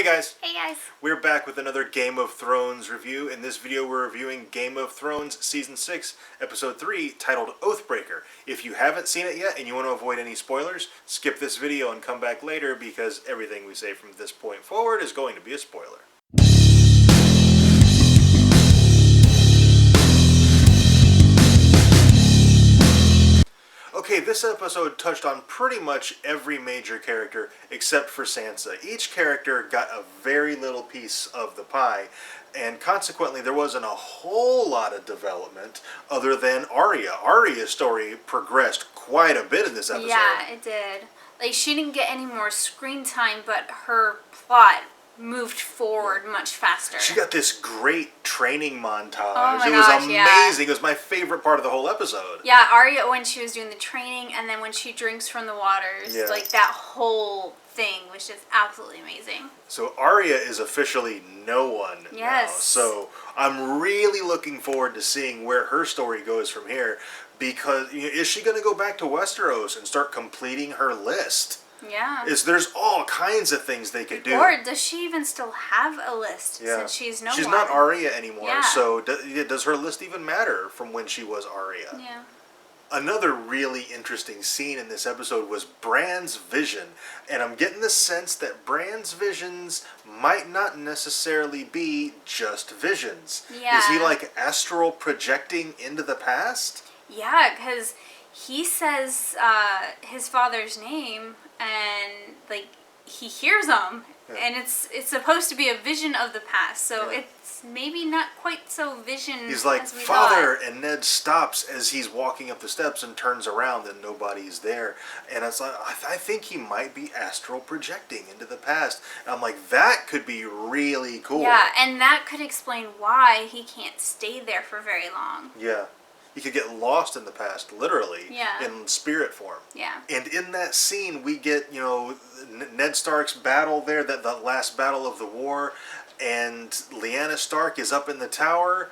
Hey guys! Hey guys! We're back with another Game of Thrones review. In this video we're reviewing Game of Thrones Season 6, Episode 3, titled Oathbreaker. If you haven't seen it yet and you want to avoid any spoilers, skip this video and come back later because everything we say from this point forward is going to be a spoiler. Okay, this episode touched on pretty much every major character except for Sansa. Each character got a very little piece of the pie, and consequently there wasn't a whole lot of development other than Arya. Arya's story progressed quite a bit in this episode. Yeah, it did. Like, she didn't get any more screen time, but her plot moved forward much faster. She got this great training montage. Oh my it was gosh, amazing. yeah. It was my favorite part of the whole episode. Yeah, Arya, when she was doing the training, and then when she drinks from the waters, like, that whole thing was just absolutely amazing. So Arya is officially no one now. Yes. So I'm really looking forward to seeing where her story goes from here, because is she going to go back to Westeros and start completing her list? Yeah. There's all kinds of things they could do. Or does she even still have a list since she's no She's one? not Arya anymore, yeah. so does her list even matter from when she was Arya? Yeah. Another really interesting scene in this episode was Bran's vision, and I'm getting the sense that Bran's visions might not necessarily be just visions. Yeah. Is he like astral projecting into the past? Yeah, because he says his father's name, and like he hears him, and it's supposed to be a vision of the past. So it's maybe not quite so vision. He's like, as we "Father," thought. and Ned stops as he's walking up the steps and turns around, and nobody's there. And it's like, I think he might be astral projecting into the past. And I'm like, that could be really cool. Yeah, and that could explain why he can't stay there for very long. Yeah. He could get lost in the past, literally, in spirit form. Yeah. And in that scene, we get, Ned Stark's battle there, the last battle of the war, and Lyanna Stark is up in the tower,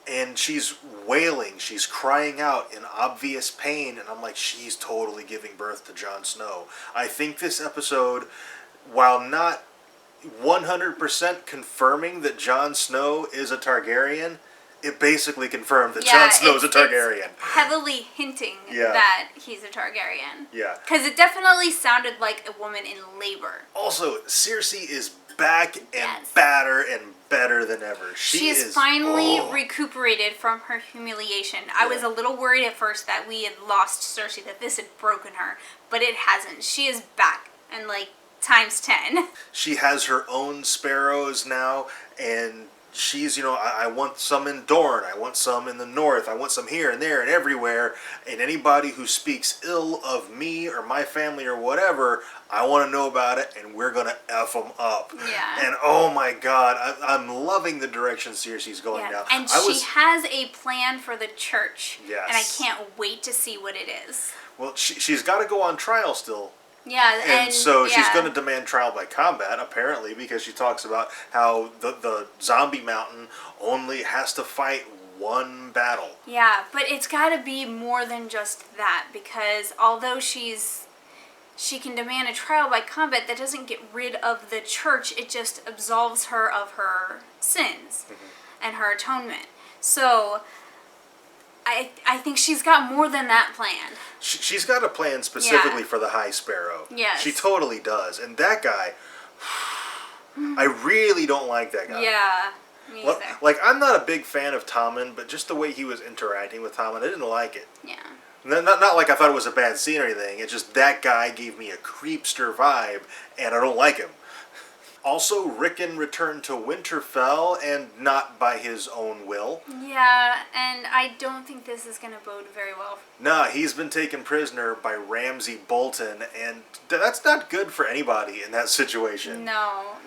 and she's wailing, she's crying out in obvious pain, and I'm like, she's totally giving birth to Jon Snow. I think this episode, while not 100% confirming that Jon Snow is a Targaryen, it basically confirmed that Jon Snow's a Targaryen. It's heavily hinting that he's a Targaryen. Yeah. Because it definitely sounded like a woman in labor. Also, Cersei is back and badder and better than ever. She is finally recuperated from her humiliation. I was a little worried at first that we had lost Cersei, that this had broken her. But it hasn't. She is back. And like, times 10. She has her own sparrows now, and she's, I want some in Dorne, I want some in the north, I want some here and there and everywhere, and anybody who speaks ill of me or my family or whatever, I want to know about it, and we're going to F them up. Yeah. And oh my god, I'm loving the direction Cersei's going now. And she has a plan for the church. Yes. And I can't wait to see what it is. Well, she's got to go on trial still. Yeah, and so she's going to demand trial by combat, apparently, because she talks about how the zombie mountain only has to fight one battle. Yeah, but it's got to be more than just that, because although she can demand a trial by combat, that doesn't get rid of the church. It just absolves her of her sins and her atonement. So I think she's got more than that planned. She's got a plan specifically for the High Sparrow. Yes. She totally does. And that guy, I really don't like that guy. Yeah, me either. Like, I'm not a big fan of Tommen, but just the way he was interacting with Tommen, I didn't like it. Yeah. Not like I thought it was a bad scene or anything. It's just that guy gave me a creepster vibe, and I don't like him. Also, Rickon returned to Winterfell, and not by his own will. Yeah, and I don't think this is going to bode very well. Nah, he's been taken prisoner by Ramsay Bolton, and that's not good for anybody in that situation. No.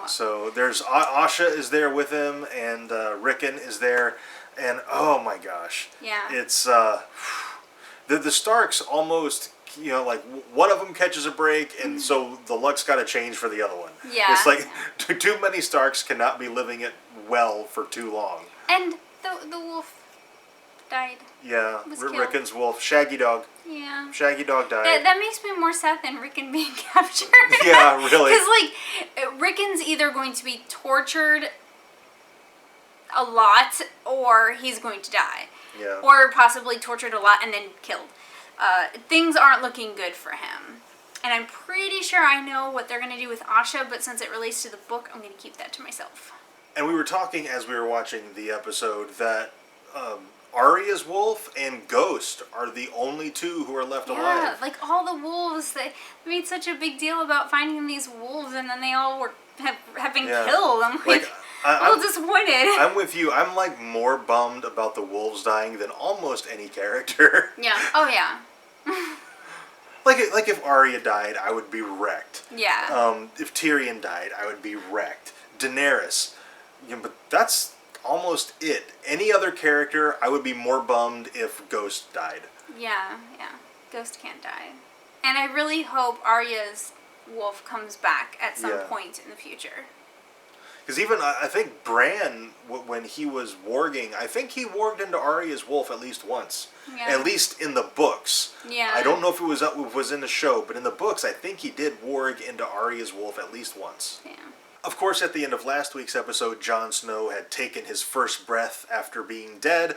So there's Asha is there with him, and Rickon is there, and oh my gosh. Yeah. It's, the Starks almost, like one of them catches a break, and so the luck's got to change for the other one. Yeah. It's like too many Starks cannot be living it well for too long. And the wolf died. Yeah, Was killed. Rickon's wolf, Shaggy Dog. Yeah. Shaggy Dog died. That makes me more sad than Rickon being captured. Yeah, really. Because, like, Rickon's either going to be tortured a lot, or he's going to die. Yeah. Or possibly tortured a lot and then killed. Things aren't looking good for him. And I'm pretty sure I know what they're going to do with Asha, but since it relates to the book, I'm going to keep that to myself. And we were talking as we were watching the episode that Arya's wolf and Ghost are the only two who are left Yeah, alive. like all the wolves, they made such a big deal about finding these wolves, and then they all have been killed. I'm like a little disappointed. I'm with you. I'm like more bummed about the wolves dying than almost any character. Yeah. Oh yeah. Like if Arya died, I would be wrecked. Yeah. If Tyrion died, I would be wrecked. Daenerys, but that's almost it. Any other character, I would be more bummed if Ghost died. Yeah. Ghost can't die. And I really hope Arya's wolf comes back at some point in the future. Because even, I think Bran, when he was warging, I think he warged into Arya's wolf at least once. Yeah. At least in the books. Yeah. I don't know if it was in the show, but in the books, I think he did warg into Arya's wolf at least once. Yeah. Of course, at the end of last week's episode, Jon Snow had taken his first breath after being dead.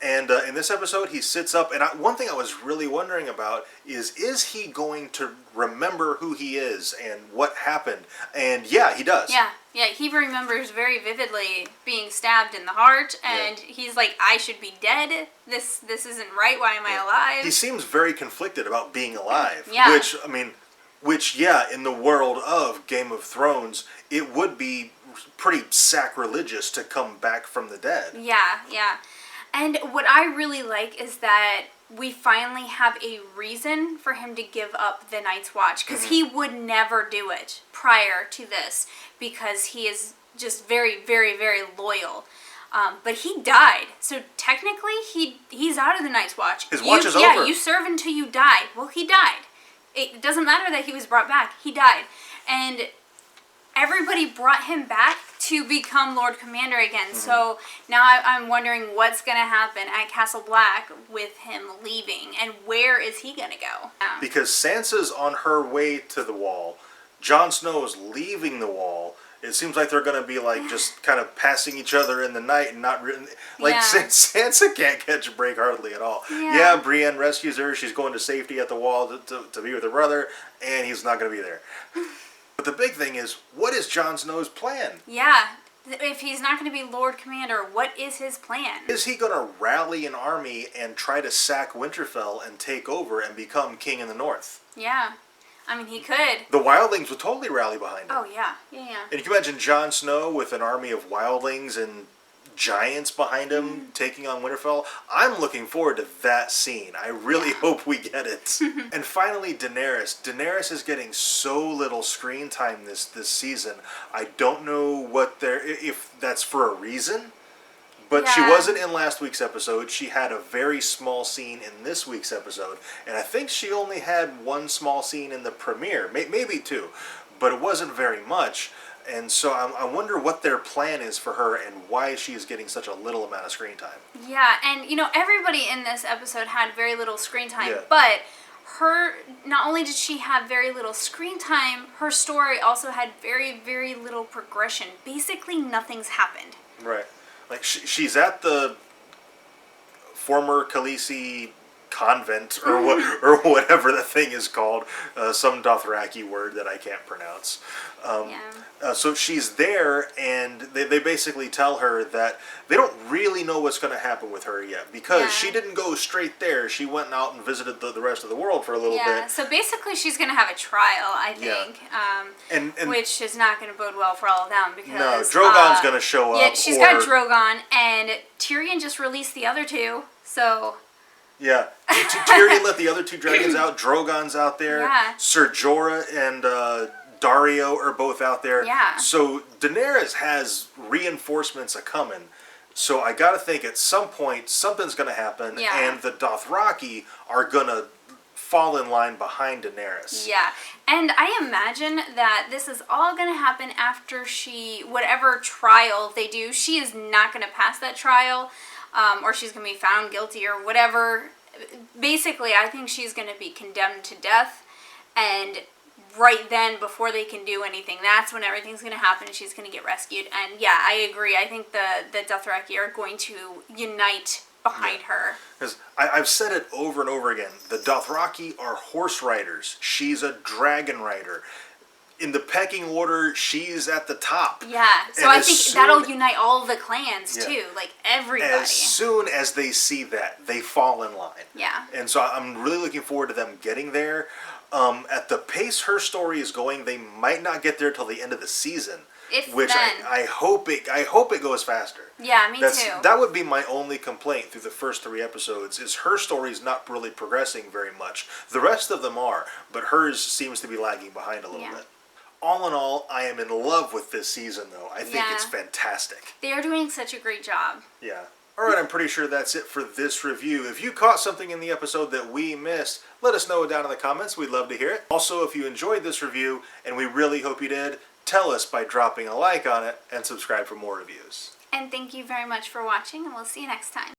And in this episode, he sits up. And one thing I was really wondering about is he going to remember who he is and what happened? And yeah, he does. Yeah, he remembers very vividly being stabbed in the heart. And he's like, I should be dead. This isn't right. Why am I alive? He seems very conflicted about being alive. Yeah. Which, in the world of Game of Thrones, it would be pretty sacrilegious to come back from the dead. Yeah. And what I really like is that we finally have a reason for him to give up the Night's Watch. Because he would never do it prior to this. Because he is just very, very, very loyal. But he died. So technically, he's out of the Night's Watch. His watch is over. Yeah, you serve until you die. Well, he died. It doesn't matter that he was brought back. He died. And everybody brought him back to become Lord Commander again. So now I'm wondering what's going to happen at Castle Black with him leaving. And where is he going to go? Because Sansa's on her way to the Wall. Jon Snow is leaving the Wall. It seems like they're going to be just kind of passing each other in the night and not really... Sansa can't catch a break hardly at all. Yeah, Brienne rescues her. She's going to safety at the Wall to be with her brother, and he's not going to be there. But the big thing is, what is Jon Snow's plan? Yeah. If he's not going to be Lord Commander, what is his plan? Is he going to rally an army and try to sack Winterfell and take over and become king in the North? Yeah. I mean, he could. The wildlings would totally rally behind him. Oh, yeah. And you can imagine Jon Snow with an army of wildlings and giants behind him taking on Winterfell. I'm looking forward to that scene. I really hope we get it. And finally, Daenerys. Daenerys is getting so little screen time this season. I don't know if that's for a reason. But she wasn't in last week's episode. She had a very small scene in this week's episode. And I think she only had one small scene in the premiere. Maybe two. But it wasn't very much. And so I wonder what their plan is for her and why she is getting such a little amount of screen time. Yeah, and everybody in this episode had very little screen time. But not only did she have very little screen time, her story also had very, very little progression. Basically, nothing's happened. Right. Like, she's at the former Khaleesi convent, or whatever the thing is called, some Dothraki word that I can't pronounce. So she's there, and they basically tell her that they don't really know what's going to happen with her yet, because she didn't go straight there. She went out and visited the rest of the world for a little bit. Yeah, so basically she's going to have a trial, I think, and which is not going to bode well for all of them, because... No, Drogon's going to show up. Yeah, she's got Drogon, and Tyrion just released the other two, so... Yeah, Tyrion let the other two dragons out. Drogon's out there. Yeah. Ser Jorah and Dario are both out there. Yeah. So Daenerys has reinforcements a-coming. So I gotta think at some point something's gonna happen, and the Dothraki are gonna fall in line behind Daenerys. Yeah, and I imagine that this is all going to happen after whatever trial they do, she is not going to pass that trial. or she's going to be found guilty or whatever. Basically, I think she's going to be condemned to death, and right then, before they can do anything, that's when everything's going to happen. She's going to get rescued, and yeah, I agree. I think the Dothraki are going to unite behind her. Because I've said it over and over again. The Dothraki are horse riders. She's a dragon rider. In the pecking order, she's at the top. Yeah, so And I think that'll unite all the clans, too. Like, everybody. As soon as they see that, they fall in line. Yeah. And so I'm really looking forward to them getting there. At the pace her story is going, they might not get there till the end of the season. If which then. I hope it goes faster. Yeah, me too. That would be my only complaint through the first 3 episodes, is her story's not really progressing very much. The rest of them are, but hers seems to be lagging behind a little bit. All in all, I am in love with this season, though. I think it's fantastic. They are doing such a great job. Yeah. Alright, I'm pretty sure that's it for this review. If you caught something in the episode that we missed, let us know down in the comments. We'd love to hear it. Also, if you enjoyed this review, and we really hope you did, tell us by dropping a like on it and subscribe for more reviews. And thank you very much for watching, and we'll see you next time.